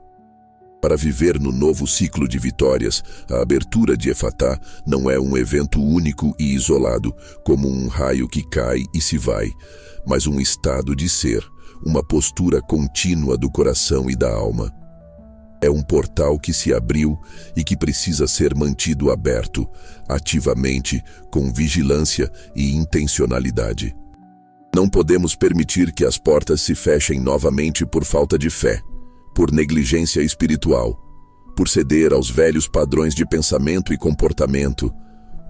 [SPEAKER 1] Para viver no novo ciclo de vitórias, a abertura de Efatá não é um evento único e isolado, como um raio que cai e se vai, mas um estado de ser, uma postura contínua do coração e da alma. É um portal que se abriu e que precisa ser mantido aberto, ativamente, com vigilância e intencionalidade. Não podemos permitir que as portas se fechem novamente por falta de fé, por negligência espiritual, por ceder aos velhos padrões de pensamento e comportamento,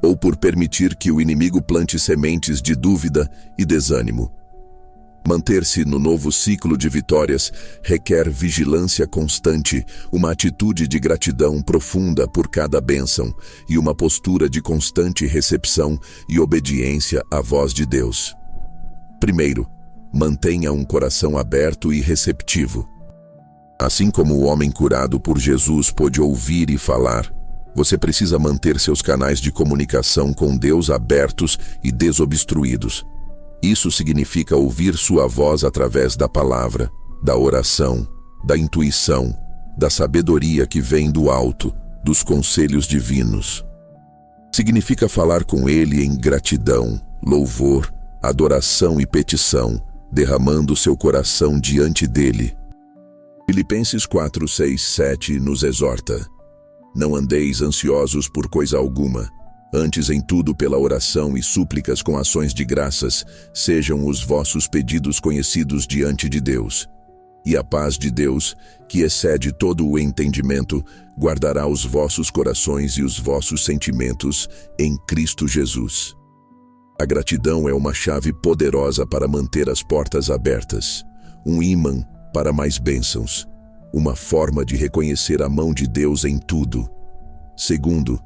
[SPEAKER 1] ou por permitir que o inimigo plante sementes de dúvida e desânimo. Manter-se no novo ciclo de vitórias requer vigilância constante, uma atitude de gratidão profunda por cada bênção e uma postura de constante recepção e obediência à voz de Deus. Primeiro, mantenha um coração aberto e receptivo. Assim como o homem curado por Jesus pôde ouvir e falar, você precisa manter seus canais de comunicação com Deus abertos e desobstruídos. Isso significa ouvir sua voz através da palavra, da oração, da intuição, da sabedoria que vem do alto, dos conselhos divinos. Significa falar com Ele em gratidão, louvor, adoração e petição, derramando seu coração diante dele. Filipenses 4, 6, 7 nos exorta: Não andeis ansiosos por coisa alguma, antes em tudo pela oração e súplicas com ações de graças, sejam os vossos pedidos conhecidos diante de Deus. E a paz de Deus, que excede todo o entendimento, guardará os vossos corações e os vossos sentimentos em Cristo Jesus. A gratidão é uma chave poderosa para manter as portas abertas, um ímã para mais bênçãos, uma forma de reconhecer a mão de Deus em tudo. Segundo,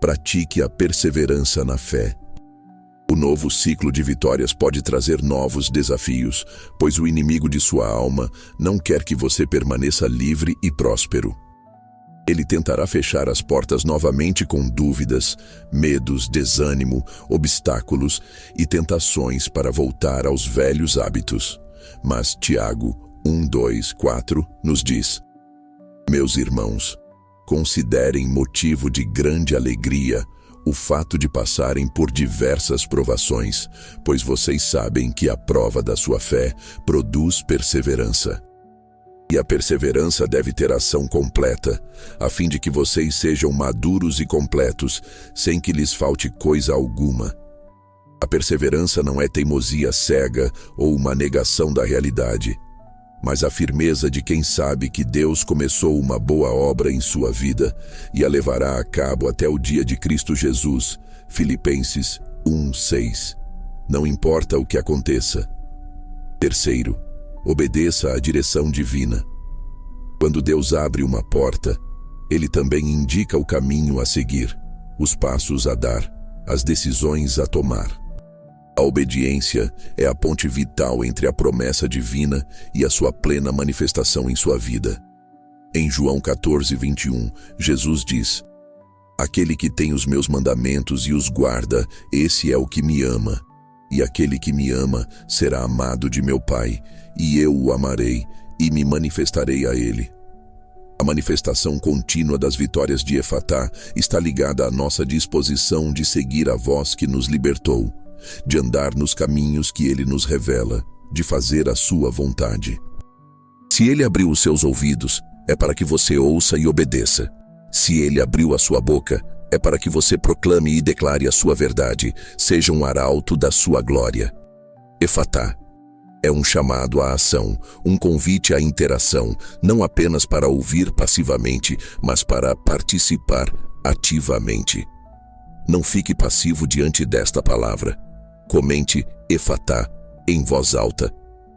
[SPEAKER 1] pratique a perseverança na fé. O novo ciclo de vitórias pode trazer novos desafios, pois o inimigo de sua alma não quer que você permaneça livre e próspero. Ele tentará fechar as portas novamente com dúvidas, medos, desânimo, obstáculos e tentações para voltar aos velhos hábitos. Mas Tiago 1, 2, 4 nos diz: Meus irmãos, considerem motivo de grande alegria o fato de passarem por diversas provações, pois vocês sabem que a prova da sua fé produz perseverança. E a perseverança deve ter ação completa, a fim de que vocês sejam maduros e completos, sem que lhes falte coisa alguma. A perseverança não é teimosia cega ou uma negação da realidade, mas a firmeza de quem sabe que Deus começou uma boa obra em sua vida e a levará a cabo até o dia de Cristo Jesus. Filipenses 1, 6. Não importa o que aconteça. Terceiro, obedeça à direção divina. Quando Deus abre uma porta, Ele também indica o caminho a seguir, os passos a dar, as decisões a tomar. A obediência é a ponte vital entre a promessa divina e a sua plena manifestação em sua vida. Em João 14, 21, Jesus diz: Aquele que tem os meus mandamentos e os guarda, esse é o que me ama. E aquele que me ama será amado de meu Pai, e eu o amarei e me manifestarei a ele. A manifestação contínua das vitórias de Efatá está ligada à nossa disposição de seguir a voz que nos libertou, de andar nos caminhos que ele nos revela, de fazer a sua vontade. Se ele abriu os seus ouvidos, é para que você ouça e obedeça. Se ele abriu a sua boca, é para que você proclame e declare a sua verdade, seja um arauto da sua glória. Efatá é um chamado à ação, um convite à interação, não apenas para ouvir passivamente, mas para participar ativamente. Não fique passivo diante desta palavra. Comente Efatá em voz alta,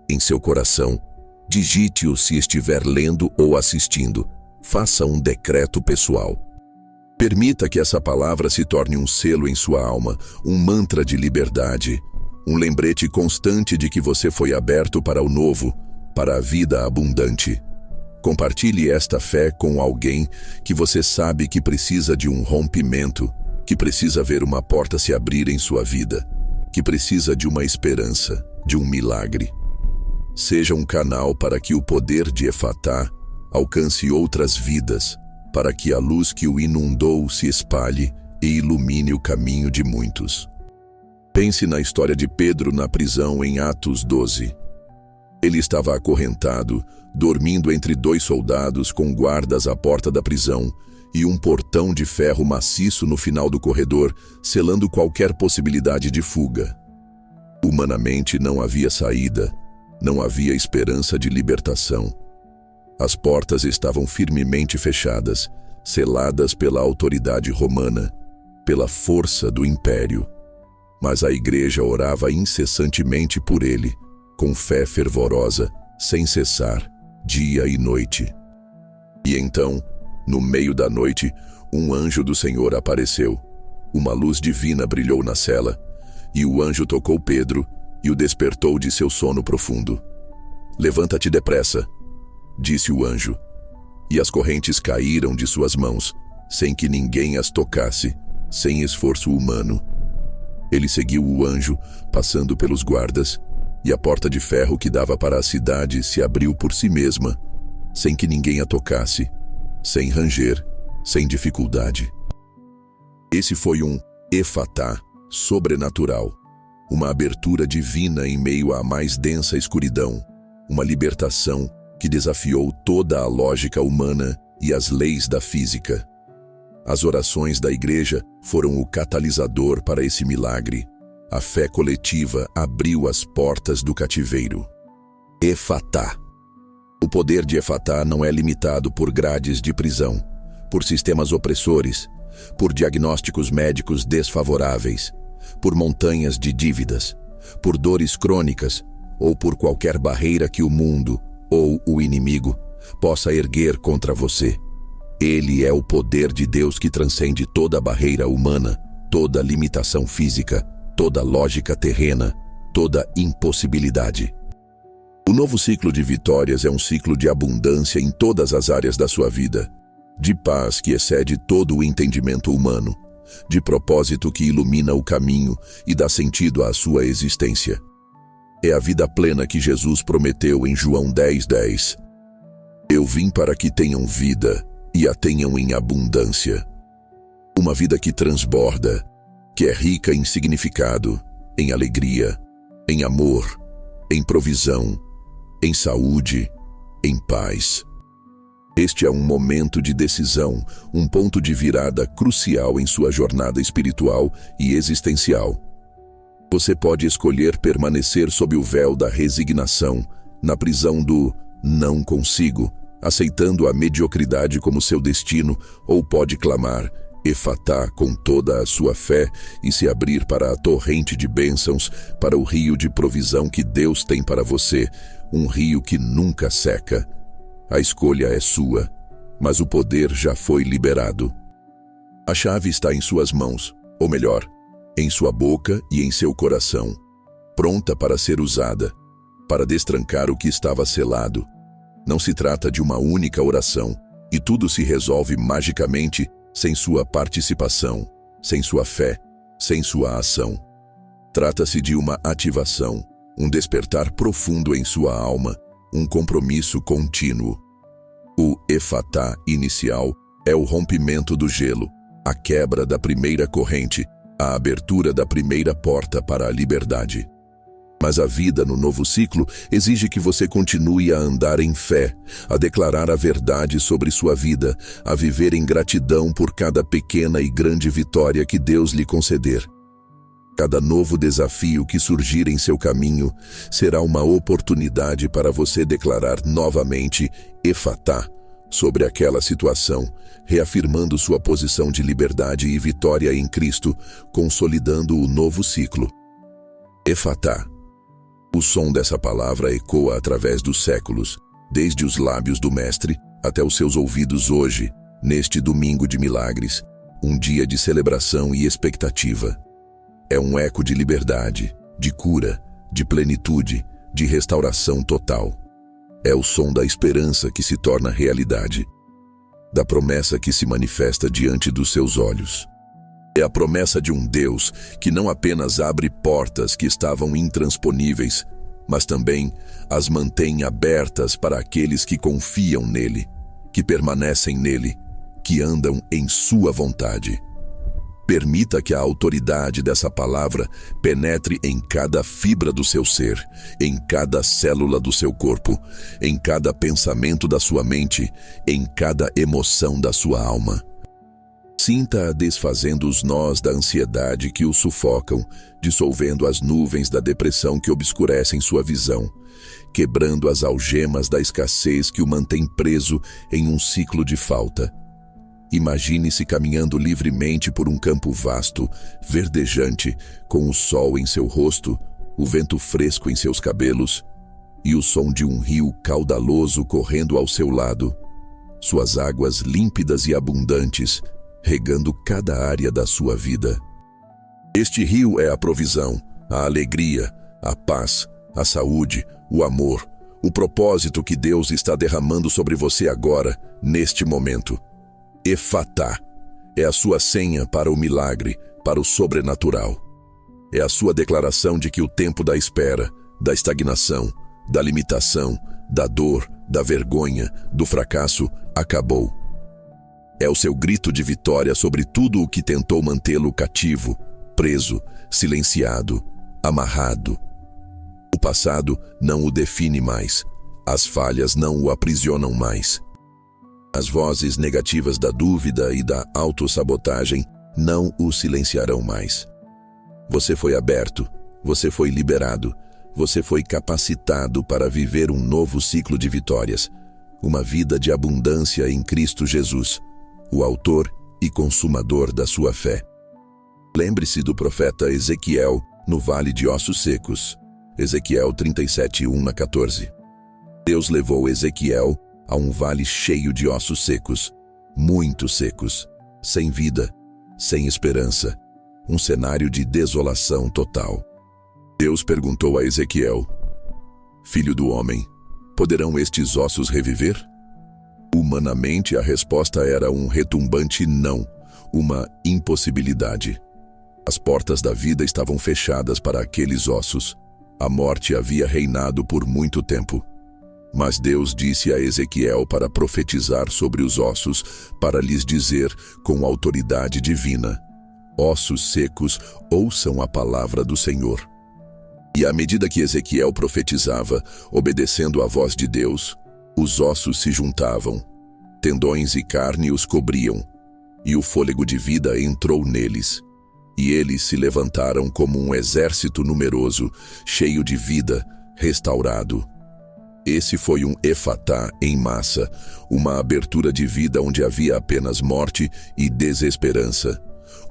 [SPEAKER 1] em seu coração. Digite-o se estiver lendo ou assistindo. Faça um decreto pessoal. Permita que essa palavra se torne um selo em sua alma, um mantra de liberdade, um lembrete constante de que você foi aberto para o novo, para a vida abundante. Compartilhe esta fé com alguém que você sabe que precisa de um rompimento, que precisa ver uma porta se abrir em sua vida, que precisa de uma esperança, de um milagre. Seja um canal para que o poder de Efatá alcance outras vidas, para que a luz que o inundou se espalhe e ilumine o caminho de muitos. Pense na história de Pedro na prisão em Atos 12. Ele estava acorrentado, dormindo entre 2 soldados com guardas à porta da prisão e um portão de ferro maciço no final do corredor, selando qualquer possibilidade de fuga. Humanamente não havia saída, não havia esperança de libertação. As portas estavam firmemente fechadas, seladas pela autoridade romana, pela força do império. Mas a igreja orava incessantemente por ele, com fé fervorosa, sem cessar, dia e noite. E então, no meio da noite, um anjo do Senhor apareceu. Uma luz divina brilhou na cela, e o anjo tocou Pedro e o despertou de seu sono profundo. "Levanta-te depressa", disse o anjo, e as correntes caíram de suas mãos, sem que ninguém as tocasse, sem esforço humano. Ele seguiu o anjo, passando pelos guardas, e a porta de ferro que dava para a cidade se abriu por si mesma, sem que ninguém a tocasse, sem ranger, sem dificuldade. Esse foi um Efatá sobrenatural, uma abertura divina em meio à mais densa escuridão, uma libertação que desafiou toda a lógica humana e as leis da física. As orações da igreja foram o catalisador para esse milagre. A fé coletiva abriu as portas do cativeiro. Efatá. O poder de Efatá não é limitado por grades de prisão, por sistemas opressores, por diagnósticos médicos desfavoráveis, por montanhas de dívidas, por dores crônicas ou por qualquer barreira que o mundo ou o inimigo possa erguer contra você. Ele é o poder de Deus que transcende toda barreira humana, toda limitação física, toda lógica terrena, toda impossibilidade. O novo ciclo de vitórias é um ciclo de abundância em todas as áreas da sua vida, de paz que excede todo o entendimento humano, de propósito que ilumina o caminho e dá sentido à sua existência. É a vida plena que Jesus prometeu em João 10:10. "Eu vim para que tenham vida e a tenham em abundância." Uma vida que transborda, que é rica em significado, em alegria, em amor, em provisão, em saúde, em paz. Este é um momento de decisão, um ponto de virada crucial em sua jornada espiritual e existencial. Você pode escolher permanecer sob o véu da resignação, na prisão do "não consigo", aceitando a mediocridade como seu destino, ou pode clamar Efatá com toda a sua fé e se abrir para a torrente de bênçãos, para o rio de provisão que Deus tem para você, um rio que nunca seca. A escolha é sua, mas o poder já foi liberado. A chave está em suas mãos, ou melhor, em sua boca e em seu coração, pronta para ser usada, para destrancar o que estava selado. Não se trata de uma única oração, e tudo se resolve magicamente, sem sua participação, sem sua fé, sem sua ação. Trata-se de uma ativação, um despertar profundo em sua alma, um compromisso contínuo. O efatá inicial é o rompimento do gelo, a quebra da primeira corrente, a abertura da primeira porta para a liberdade. Mas a vida no novo ciclo exige que você continue a andar em fé, a declarar a verdade sobre sua vida, a viver em gratidão por cada pequena e grande vitória que Deus lhe conceder. Cada novo desafio que surgir em seu caminho será uma oportunidade para você declarar novamente efatá sobre aquela situação, reafirmando sua posição de liberdade e vitória em Cristo, consolidando o novo ciclo. Efatá. O som dessa palavra ecoa através dos séculos, desde os lábios do Mestre até os seus ouvidos hoje, neste domingo de milagres, um dia de celebração e expectativa. É um eco de liberdade, de cura, de plenitude, de restauração total. É o som da esperança que se torna realidade, da promessa que se manifesta diante dos seus olhos. É a promessa de um Deus que não apenas abre portas que estavam intransponíveis, mas também as mantém abertas para aqueles que confiam nele, que permanecem nele, que andam em sua vontade. Permita que a autoridade dessa palavra penetre em cada fibra do seu ser, em cada célula do seu corpo, em cada pensamento da sua mente, em cada emoção da sua alma. Sinta-a desfazendo os nós da ansiedade que o sufocam, dissolvendo as nuvens da depressão que obscurecem sua visão, quebrando as algemas da escassez que o mantém preso em um ciclo de falta. Imagine-se caminhando livremente por um campo vasto, verdejante, com o sol em seu rosto, o vento fresco em seus cabelos e o som de um rio caudaloso correndo ao seu lado, suas águas límpidas e abundantes, regando cada área da sua vida. Este rio é a provisão, a alegria, a paz, a saúde, o amor, o propósito que Deus está derramando sobre você agora, neste momento. Efatá é a sua senha para o milagre, para o sobrenatural. É a sua declaração de que o tempo da espera, da estagnação, da limitação, da dor, da vergonha, do fracasso acabou. É o seu grito de vitória sobre tudo o que tentou mantê-lo cativo, preso, silenciado, amarrado. O passado não o define mais. As falhas não o aprisionam mais. As vozes negativas da dúvida e da autossabotagem não o silenciarão mais. Você foi aberto, você foi liberado, você foi capacitado para viver um novo ciclo de vitórias, uma vida de abundância em Cristo Jesus, o autor e consumador da sua fé. Lembre-se do profeta Ezequiel no Vale de Ossos Secos, Ezequiel 37, 1-14. Deus levou Ezequiel a um vale cheio de ossos secos, muito secos, sem vida, sem esperança, um cenário de desolação total. Deus perguntou a Ezequiel: Filho do homem, poderão estes ossos reviver? Humanamente, a resposta era um retumbante não, uma impossibilidade. As portas da vida estavam fechadas para aqueles ossos. A morte havia reinado por muito tempo. Mas Deus disse a Ezequiel para profetizar sobre os ossos, para lhes dizer com autoridade divina: ossos secos, ouçam a palavra do Senhor. E à medida que Ezequiel profetizava, obedecendo à voz de Deus, os ossos se juntavam, tendões e carne os cobriam, e o fôlego de vida entrou neles. E eles se levantaram como um exército numeroso, cheio de vida, restaurado. Esse foi um efatá em massa, uma abertura de vida onde havia apenas morte e desesperança.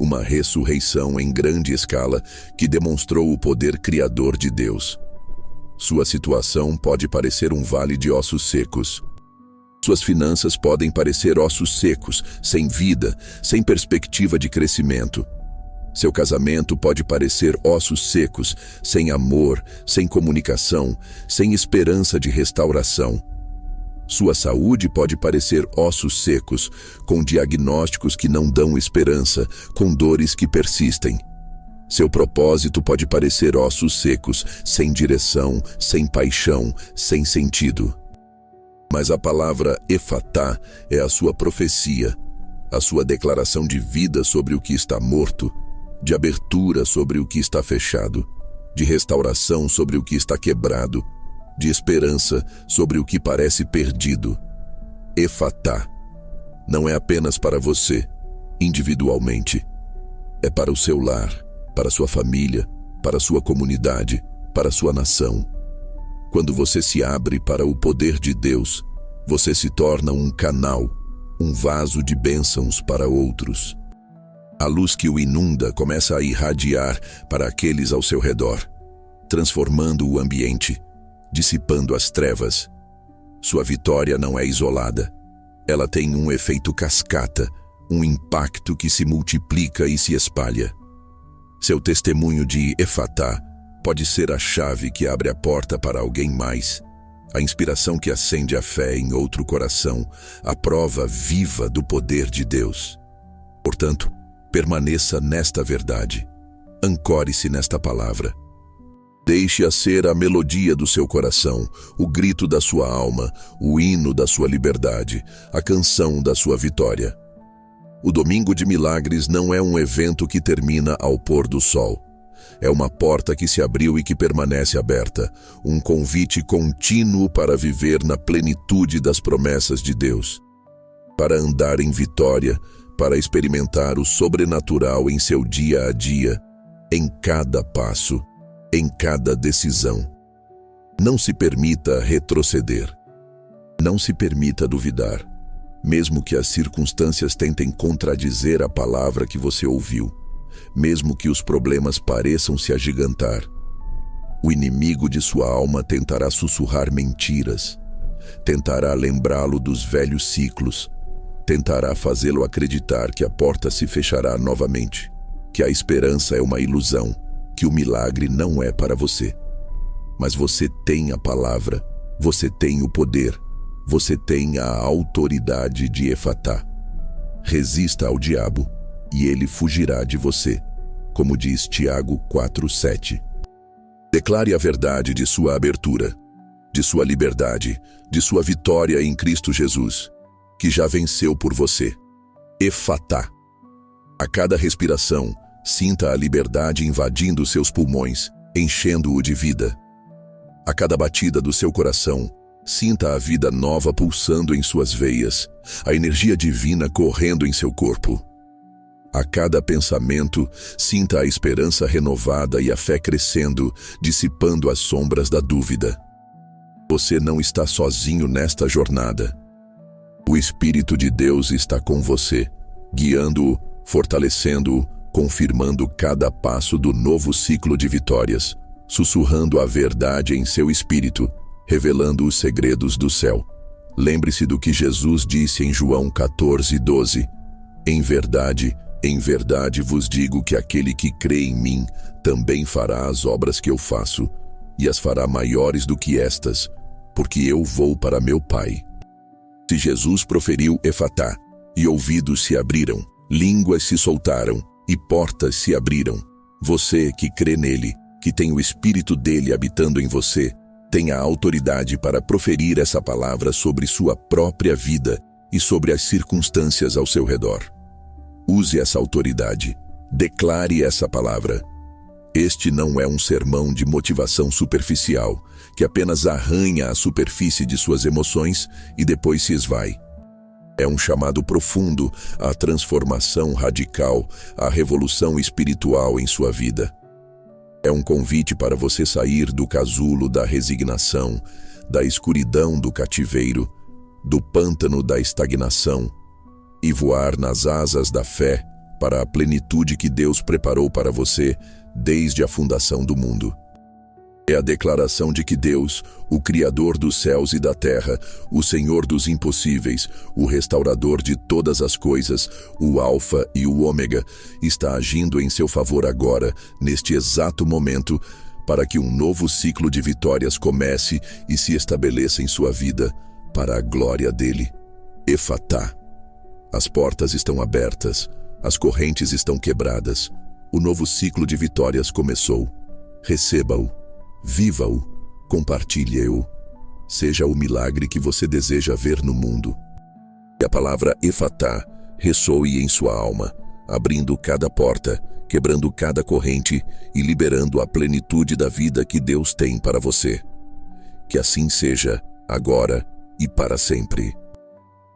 [SPEAKER 1] Uma ressurreição em grande escala que demonstrou o poder criador de Deus. Sua situação pode parecer um vale de ossos secos. Suas finanças podem parecer ossos secos, sem vida, sem perspectiva de crescimento. Seu casamento pode parecer ossos secos, sem amor, sem comunicação, sem esperança de restauração. Sua saúde pode parecer ossos secos, com diagnósticos que não dão esperança, com dores que persistem. Seu propósito pode parecer ossos secos, sem direção, sem paixão, sem sentido. Mas a palavra Efatá é a sua profecia, a sua declaração de vida sobre o que está morto, de abertura sobre o que está fechado, de restauração sobre o que está quebrado, de esperança sobre o que parece perdido. Efatá não é apenas para você, individualmente. É para o seu lar, para sua família, para sua comunidade, para sua nação. Quando você se abre para o poder de Deus, você se torna um canal, um vaso de bênçãos para outros. A luz que o inunda começa a irradiar para aqueles ao seu redor, transformando o ambiente, dissipando as trevas. Sua vitória não é isolada. Ela tem um efeito cascata, um impacto que se multiplica e se espalha. Seu testemunho de Efatá pode ser a chave que abre a porta para alguém mais, a inspiração que acende a fé em outro coração, a prova viva do poder de Deus. Portanto, permaneça nesta verdade. Ancore-se nesta palavra. Deixe-a ser a melodia do seu coração, o grito da sua alma, o hino da sua liberdade, a canção da sua vitória. O Domingo de Milagres não é um evento que termina ao pôr do sol. É uma porta que se abriu e que permanece aberta, um convite contínuo para viver na plenitude das promessas de Deus, para andar em vitória, para experimentar o sobrenatural em seu dia a dia, em cada passo, em cada decisão. Não se permita retroceder. Não se permita duvidar, mesmo que as circunstâncias tentem contradizer a palavra que você ouviu, mesmo que os problemas pareçam se agigantar. O inimigo de sua alma tentará sussurrar mentiras, tentará lembrá-lo dos velhos ciclos, tentará fazê-lo acreditar que a porta se fechará novamente, que a esperança é uma ilusão, que o milagre não é para você. Mas você tem a palavra, você tem o poder, você tem a autoridade de Efatá. Resista ao diabo e ele fugirá de você, como diz Tiago 4:7. Declare a verdade de sua abertura, de sua liberdade, de sua vitória em Cristo Jesus, que já venceu por você. Efatá. A cada respiração, sinta a liberdade invadindo seus pulmões, enchendo-o de vida. A cada batida do seu coração, sinta a vida nova pulsando em suas veias, a energia divina correndo em seu corpo. A cada pensamento, sinta a esperança renovada e a fé crescendo, dissipando as sombras da dúvida. Você não está sozinho nesta jornada. O Espírito de Deus está com você, guiando-o, fortalecendo-o, confirmando cada passo do novo ciclo de vitórias, sussurrando a verdade em seu espírito, revelando os segredos do céu. Lembre-se do que Jesus disse em João 14:12. Em verdade vos digo que aquele que crê em mim também fará as obras que eu faço, e as fará maiores do que estas, porque eu vou para meu Pai. Se Jesus proferiu Efatá, e ouvidos se abriram, línguas se soltaram, e portas se abriram, você que crê nele, que tem o Espírito dele habitando em você, tem a autoridade para proferir essa palavra sobre sua própria vida e sobre as circunstâncias ao seu redor. Use essa autoridade. Declare essa palavra. Este não é um sermão de motivação superficial, que apenas arranha a superfície de suas emoções e depois se esvai. É um chamado profundo à transformação radical, à revolução espiritual em sua vida. É um convite para você sair do casulo da resignação, da escuridão do cativeiro, do pântano da estagnação, e voar nas asas da fé para a plenitude que Deus preparou para você desde a fundação do mundo. É a declaração de que Deus, o Criador dos céus e da terra, o Senhor dos impossíveis, o restaurador de todas as coisas, o Alfa e o Ômega, está agindo em seu favor agora, neste exato momento, para que um novo ciclo de vitórias comece e se estabeleça em sua vida, para a glória dele. Efatá. As portas estão abertas, as correntes estão quebradas, o novo ciclo de vitórias começou. Receba-o, viva-o, compartilhe-o. Seja o milagre que você deseja ver no mundo. Que a palavra Efatá ressoe em sua alma, abrindo cada porta, quebrando cada corrente e liberando a plenitude da vida que Deus tem para você. Que assim seja, agora e para sempre.